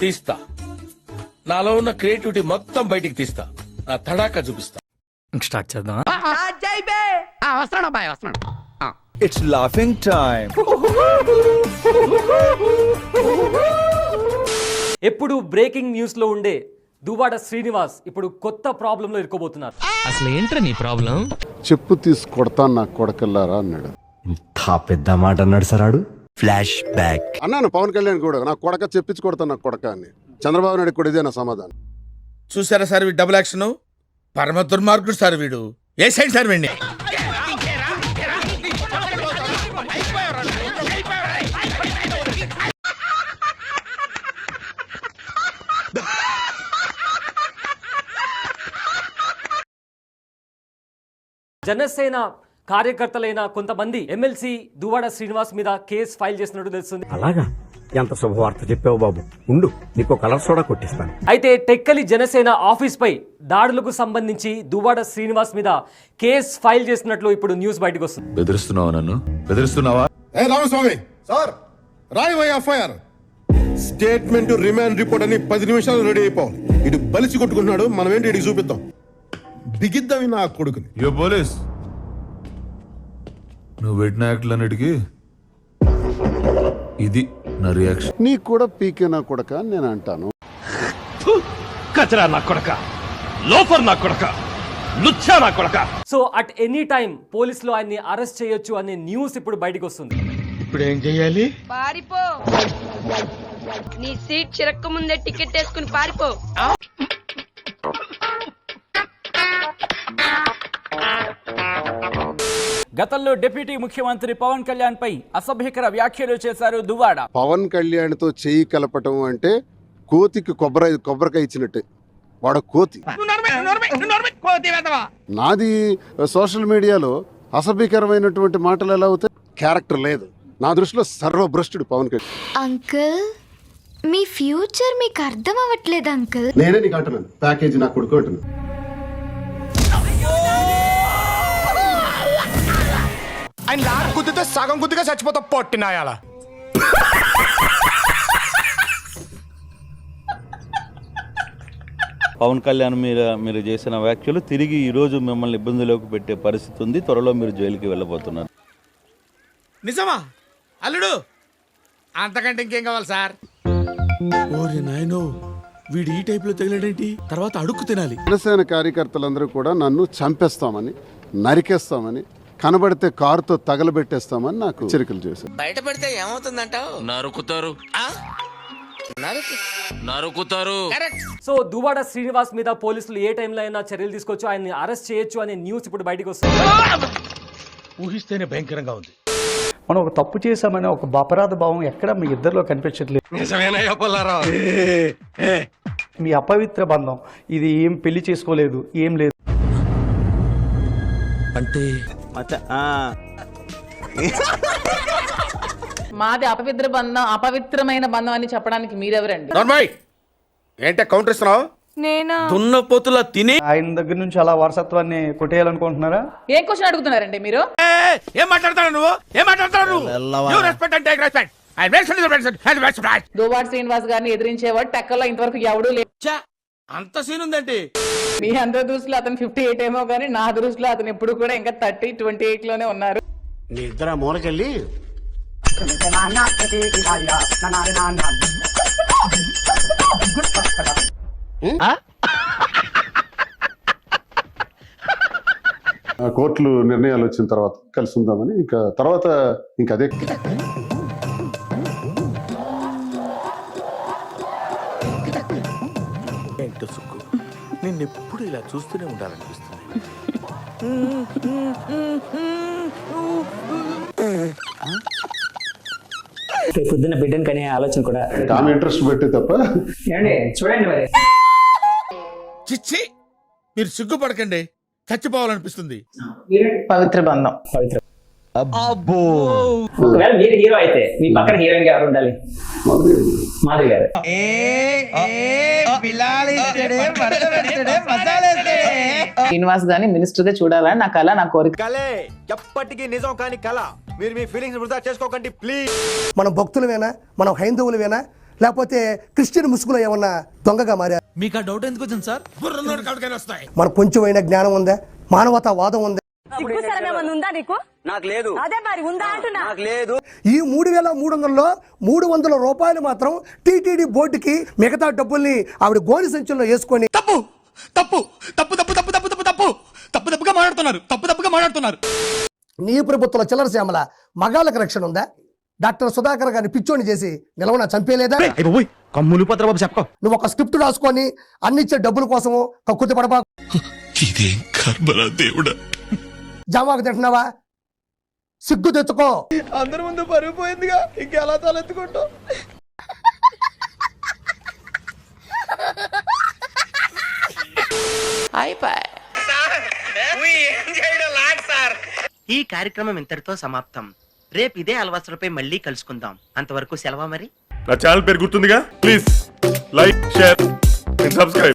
తీస్తా, నాలో ఉన్న క్రియేటివిటీ మొత్తం బయటికి తీస్తా, నా తడాకా చూపిస్తా. స్టార్ట్ చేద్దాం. వస్తున్నాడు అబ్బాయి, వస్తున్నాడు. It's laughing time. ఎప్పుడు బ్రేకింగ్ న్యూస్ లో ఉండే దువ్వాడ శ్రీనివాస్ ఇప్పుడు కొత్త ప్రాబ్లం లో ఇరుకోబోతున్నారు. అసలు ఏంట్రా నీ ప్రాబ్లం? చెప్పు తీసి కొడతాను నా కొడకల్లారా అన్నాడు. ఇంత పెద్ద మాట అన్నాడు సార్ ఆడు. ఫ్లాష్ బ్యాక్ అన్నాను పవన్ కళ్యాణ్ కూడా, నా కొడక చెప్పించి కొడతాను నా కొడక అని. చంద్రబాబు నాయుడు కూడా ఇదే నా సమాధానం. చూసారా సార్ వీడు డబుల్ యాక్షన్, పరమ దుర్మార్గుడు సార్ వీడు. ఏ సైడ్ సార్ వీడిని? జనసేన కార్యకర్తలైన కొంతమంది ఎమ్మెల్సీ దువ్వాడ శ్రీనివాస్ మీద కేసు ఫైల్ చేసినట్టు తెలుస్తుంది. అలాగా, ఎంత శుభవార్త చెప్పావు బాబు. ఉండు, నీకు కలర్ సోడా కొట్టిస్తాను. అయితే టెక్కలి జనసేన ఆఫీస్ పై దాడులకు సంబంధించి దువ్వాడ శ్రీనివాస్ మీద కేసు ఫైల్ చేసినట్లు ఇప్పుడు న్యూస్ బయటకు వస్తుంది. బెదిరిస్తున్నావా? నన్ను బెదిరిస్తున్నావా? ఏ రామస్వామి సార్, రాయి ఎఫ్ఐఆర్ స్టేట్మెంట్ రిమాండ్ రిపోర్ట్ అని 10 నిమిషాలు రెడీ అయిపోవాలి. ఇటు బలిసి కొట్టుకుంటున్నాడు, మనం ఏంటి ఇడికి చూపిద్దాం, బిగిద్దాం నా కొడుకుని. యో పోలీస్, నువ్వు పెట్టిన యాక్ట్లన్నిటికీ ఇది నా రియాక్షన్. నీకు కూడా పీకే నా కొడక అని నేను అంటాను. కచరా నా కొడక, లోఫర్ నా కొడక, లుచ్చా నా కొడక. సో అట్ ఎనీ టైం పోలీసులు ఆయన్ని అరెస్ట్ చేయొచ్చు అనే న్యూస్ ఇప్పుడు బయటకు వస్తుంది. ఇప్పుడు ఏం చెయ్యాలి? పారిపో, నీ సీట్ చిరక్క ముందే టికెట్ వేసుకుని పారిపో. గతంలో డిప్యూటీ ముఖ్యమంత్రి పవన్ కళ్యాణ్ పై అసభ్యకర వ్యాఖ్యలు చేశారు దువ్వాడ. పవన్ కళ్యాణ్ తో చెయ్యి కలపటం అంటే కోతికి కొబ్బరికాయ ఇచ్చినట్టే. వాడు కోతి. నాది సోషల్ మీడియాలో అసభ్యకరమైనటువంటి మాటలు ఎలా అవుతాయి? క్యారెక్టర్ లేదు నా దృష్టిలో. సర్వభ్రష్టుడు పవన్ కళ్యాణ్. అంకుల్, మీ ఫ్యూచర్ మీకు అర్థం అవ్వట్లేదు అంకుల్. నేనే నీకు అంటున్నాను, ప్యాకేజీ నా కొడుకు అంటున్నాను. ఆయన లాక్ గుద్దితే సగం గుద్దిగా చచ్చిపోతా పొట్టినాయాల. పవన్ కళ్యాణ్ మీరు చేసిన వ్యాఖ్యలు తిరిగి ఈరోజు మిమ్మల్ని ఇబ్బందిలోకి పెట్టే పరిస్థితి ఉంది. త్వరలో మీరు జైలుకి వెళ్ళబోతున్నారు. నిజమా అల్లుడు? అంతకంటే ఇంకేం కావాలి సార్? ఓరే నాయనో, వీడు ఈ టైప్ లో తగిలాడేంటి? తర్వాత అడుక్కు తినాలి. జనసేన కార్యకర్తలందరూ కూడా నన్ను చంపేస్తామని, నరికేస్తామని, కనబడితే కారుతో తగలబెట్టేస్తామని నాకు హెచ్చరికలు చేశారు. బయట పెడితే ఏమవుతుందంటావు? నరుకుతారు. సో దువ్వాడ శ్రీనివాస్ మీద పోలీసులు ఏ టైంలో అయినా చర్యలు తీసుకోవచ్చు, ఆయన్ని అరెస్ట్ చేయొచ్చు అనే న్యూస్ ఇప్పుడు బయటకు వస్తుంది. ఊహిస్తేనే భయంకరంగా ఉంది. మనం ఒక తప్పు చేశామనే ఒక అపరాధ భావం ఎక్కడ మీ ఇద్దరిలో కనిపించట్లేదు. మీ అపవిత్ర బంధం ఇది. ఏం పెళ్లి చేసుకోలేదు, ఏం లేదు. అంటే మాది అపవిత్రమైన బంధం అని చెప్పడానికి మీరెవరండి? ఏంటే కౌంటర్ ఇస్తున్నావు? నేనా? దున్నపోతులా తిని ఆయన దగ్గర నుంచి అలా వారసత్వాన్ని కొట్టేయాలనుకుంటున్నారా? ఏం క్వశ్చన్ అడుగుతున్నారండి మీరు? ఏం మాట్లాడతావు నువ్వు? ఏం మాట్లాడతావు నువ్వు? You respect and take respect. I respect. Duvvada Srinivas గారిని ఎదిరించేవాడు టెక్కలో ఇంతవరకు ఎవడూ లేదు. అంత సీన్ ఉందండి. మీ అందరి దృష్టిలో అతను 58 ఏమో కానీ నా దృష్టిలో అతను ఎప్పుడు కూడా ఇంకా 30, 28 లోనే ఉన్నారు. నీ ఇద్దరు మూలకెళ్ళి కోర్టులు నిర్ణయాలు వచ్చిన తర్వాత కలిసి ఉందామని, ఇంకా తర్వాత ఇంకా అదే. ఏంటో సుక్కు, నిన్నెప్పుడు ఇలా చూస్తూనే ఉండాలనిపిస్తుంది. పొద్దున్న బిడ్డను కనే ఆలోచన కూడా ఆమె ఇంట్రెస్ట్ పెట్టే తప్ప. చూడండి మరి. చిచ్చి, మీరు సిగ్గుపడకండి, చచ్చిపోవాలనిపిస్తుంది. పవిత్ర బంధం. అబ్బో, ఒకవేళ మీరు హీరో అయితే మీ పక్కన హీరోయిన్ ఎవరు ఉండాలి? మాధవి గారు. శ్రీనివాస్ గారిని మినిస్టర్ గా చూడాలని నా కళ, నా కోరిక. కలే ఎప్పటికీ నిజం కాని కళ. మీరు మీ ఫీలింగ్స్ వృధా చేసుకోకండి ప్లీజ్. మనం భక్తులమేనా, మనం హైందవులమేనా, లేకపోతే క్రిస్టియన్ ముసుగులో ఏమన్నా దొంగగా మారా? మీకు ఆ డౌట్ ఎందుకు వచ్చింది సార్? బుర్రలోని కాడికైనా వస్తాయి. మనకు కొంచెమైనా జ్ఞానం ఉందా, మానవతావాదం ఉందా? ఉందా నీకు? నాకు లేదు. అదే మరి ఉందా అంటున్నా. నాకు లేదు. ఈ 3,300లో 300 రూపాయలు మాత్రం టీటీడీ బోర్డుకి, మిగతా డబ్బుల్ని ఆవిడ గోని సంచుల్లో వేసుకొని తప్పు తప్పు తప్పు తప్పు తప్పు తప్పు తప్పు తప్పు తప్పు తప్పుగా మాట్లాడుతున్నారు. తప్పు తప్పుగా మాట్లాడుతున్నారు. నీ ప్రభుత్వంలో చిల్లర శ్యామల మగాళ్ళకి రక్షణ ఉందా? డాక్టర్ సుధాకర్ గారిని పిచ్చోని చేసి నిలవన చంపేలేదా? కమ్ములు పత్రబాబు చెప్పకో. నువ్వు ఒక స్క్రిప్ట్ రాసుకొని అన్నిచ్చే డబ్బుల కోసము కక్కుతి పడబా. ఇదేం కర్మరా దేవుడా. జామాకు తింటున్నావా? సిగ్గు తెచ్చుకో. అందరి ముందు పరుగు పోయిందిగా, ఇంకెలా తలెత్తుకుంటావు? ఈ కార్యక్రమం ఇంతటితో సమాప్తం. రేపు ఇదే అలవాసులపై మళ్ళీ కలుసుకుందాం. అంతవరకు సెలవా మరి. నా ఛానల్ పేరు గుర్తుందిగా, please like, share and subscribe.